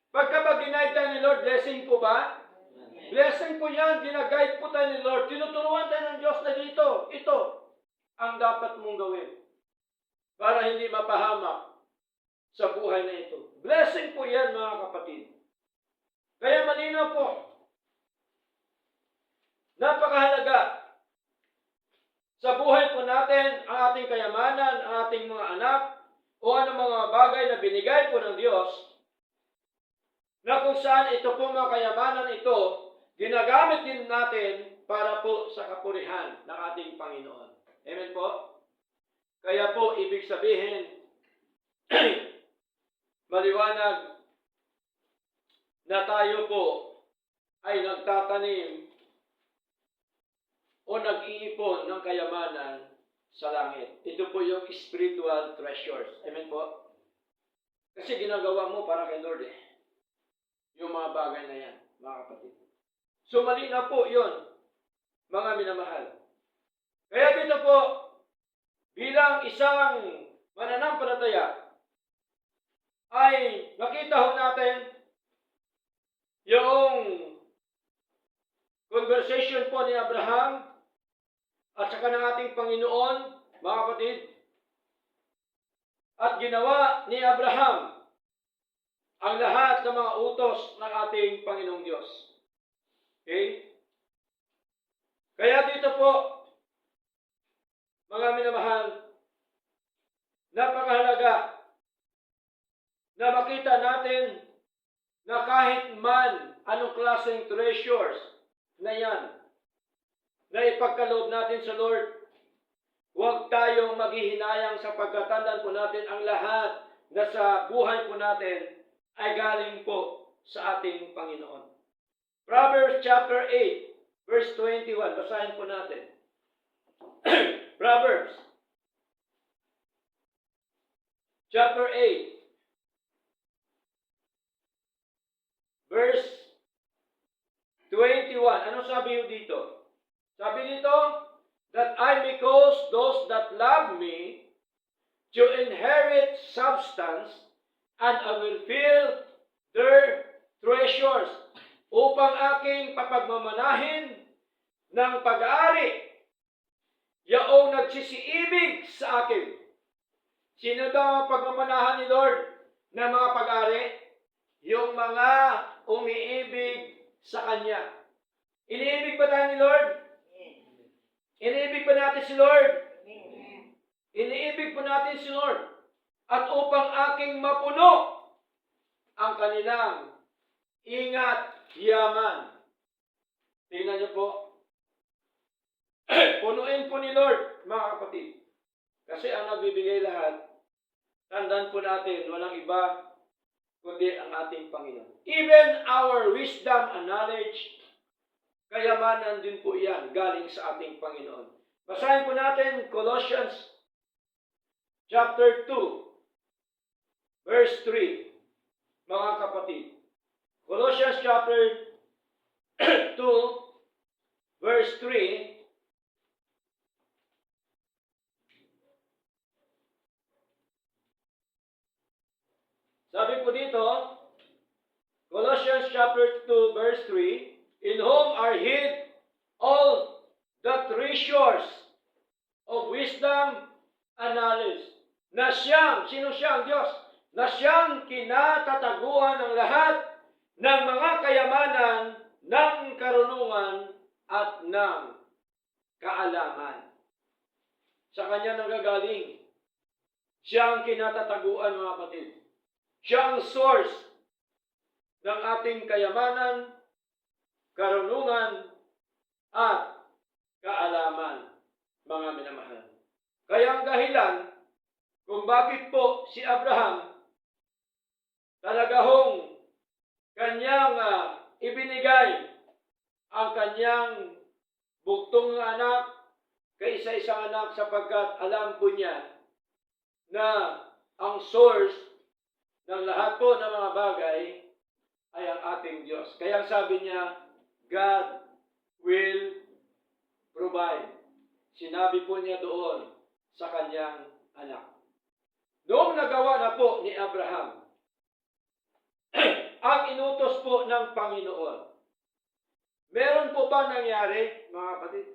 Pagka mag-guide tayo ni Lord, blessing po ba? Amen. Blessing po yan. Ginaguide po tayo ni Lord. Tinuturuan tayo ng Diyos na dito. Ito ang dapat mong gawin para hindi mapahamak sa buhay na ito. Blessing po yan, mga kapatid. Kaya malinaw po. Napakahalaga sa buhay po natin ang ating kayamanan, ang ating mga anak, o anong mga bagay na binigay po ng Diyos, na kung saan ito po mga kayamanan ito, ginagamit din natin para po sa kapurihan ng ating Panginoon. Amen po? Kaya po, ibig sabihin, maliwanag na tayo po ay nagtatanim o nag-iipon ng kayamanan sa langit. Ito po yung spiritual treasures. Amen po? Kasi ginagawa mo para kay Lord yung mga bagay na yan, mga kapatid. So mali na po yun, mga minamahal. Kaya dito po, bilang isang mananampalataya, ay nakita ho natin yung conversation po ni Abraham at saka ng ating Panginoon, mga kapatid. At ginawa ni Abraham ang lahat ng mga utos ng ating Panginoong Diyos. Okay? Kaya dito po, mga minamahal, napakahalaga na makita natin na kahit man anong klaseng treasures na yan, na ipagkaloob natin sa Lord, huwag tayong maghihinayang sapagkat tandaan po natin ang lahat na sa buhay po natin ay galing po sa ating Panginoon. Proverbs chapter 8, verse 21. Basahin po natin. Proverbs chapter 8, verse 21. Ano sabi dito? Sabi dito, that I may cause those that love me to inherit substance, and I will fill their treasures, upang aking papagmamanahin ng pag-aari yaong nagsisiibig sa akin. Sino daw ang pagmamanahan ni Lord na mga pag-aari? Yung mga umiibig sa Kanya. Iniibig ba tayo ni Lord? Iniibig ba natin si Lord? Iniibig po natin si Lord. At upang aking mapuno ang kanilang ingat, yaman. Tingnan niyo po. Punuin po ni Lord, mga kapatid. Kasi ang nagbibigay lahat, tandaan po natin, walang iba kundi ang ating Panginoon. Even our wisdom and knowledge, kayamanan din po yan galing sa ating Panginoon. Basahin po natin Colossians chapter 2, verse 3, mga kapatid. Colossians chapter 2, verse 3, sabi po dito, Colossians chapter 2, verse 3, in whom are hid all the treasures of wisdom and knowledge. Na siyang, sino siyang Diyos? Na siyang kinatataguan ng lahat ng mga kayamanan, ng karunungan, at ng kaalaman. Sa Kanya nanggagaling. Siya ang kinatataguan, mga kapatid. Siya ang source ng ating kayamanan, karunungan, at kaalaman, mga minamahal. Kaya ang dahilan kung bakit po si Abraham talaga hong kanyang ibinigay ang kanyang bugtong anak kay isa-isang anak sapagkat alam po niya na ang source ng lahat po ng mga bagay ay ang ating Diyos. Kaya sabi niya, God will provide. Sinabi po niya doon sa kanyang anak. Noong nagawa na po ni Abraham ang inutos po ng Panginoon, meron po ba nangyari, mga kapatid?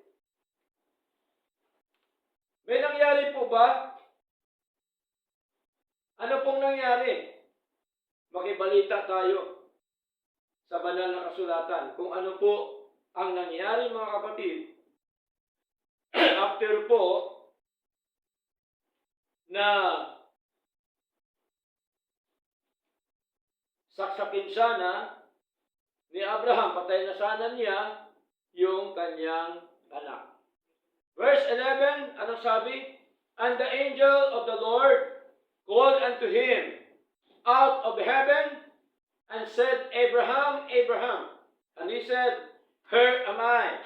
May nangyari po ba? Ano pong nangyari? Makibalita tayo sa banal na kasulatan kung ano po ang nangyari, mga kapatid, after po na saksakin sana ni Abraham, patay na sana niya yung kanyang anak. Verse 11, anong sabi? And the angel of the Lord called unto him out of heaven and said, Abraham, Abraham. And he said, Here am I.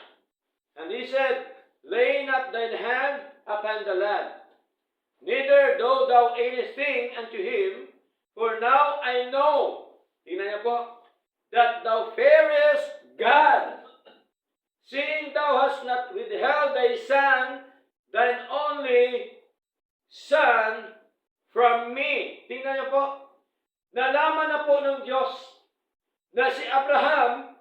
And he said, Lay not thine hand upon the lad, neither do thou anything unto him, for now I know, tingnan niyo po, that thou fearest God, seeing thou hast not withheld thy son, thine only son, from me. Tingnan niyo po, nalaman na po ng Diyos na si Abraham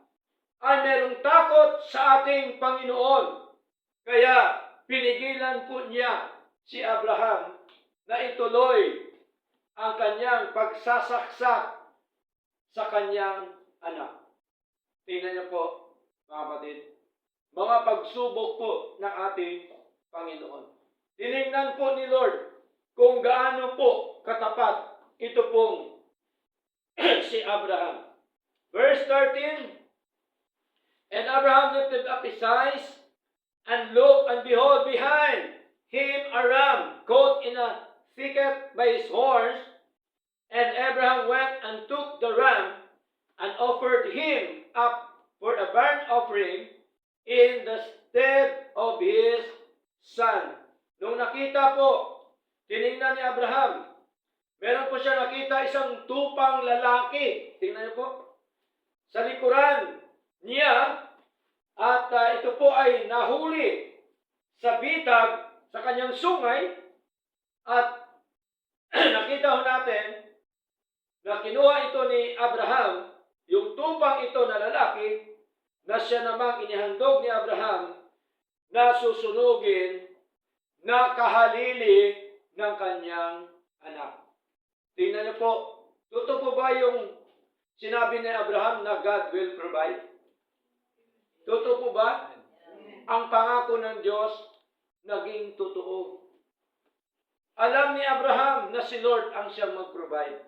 ay merong takot sa ating Panginoon. Kaya pinigilan po niya si Abraham na ituloy ang kanyang pagsasaksak sa kanyang anak. Tingnan niyo po, mga kapatid, mga pagsubok po ng ating Panginoon. Tinignan po ni Lord kung gaano po katapat ito pong si Abraham. Verse 13, And Abraham lifted up his eyes and looked, and behold, behind him a ram caught in a thicket by his horns. And Abraham went and took the ram and offered him up for a burnt offering in the stead of his son. Nung nakita po, tinignan ni Abraham, meron po siya nakita isang tupang lalaki. Tingnan niyo po. Sa likuran niya, at ito po ay nahuli sa bitag sa kanyang sungay, at nakita ho natin na kinuha ito ni Abraham, yung tupang ito na lalaki, na siya namang inihandog ni Abraham na susunugin na kahalili ng kanyang anak. Tingnan niyo po, totoo po ba yung sinabi ni Abraham na God will provide? Totoo po ba? Ang pangako ng Diyos naging totoo. Alam ni Abraham na si Lord ang siyang mag-provide.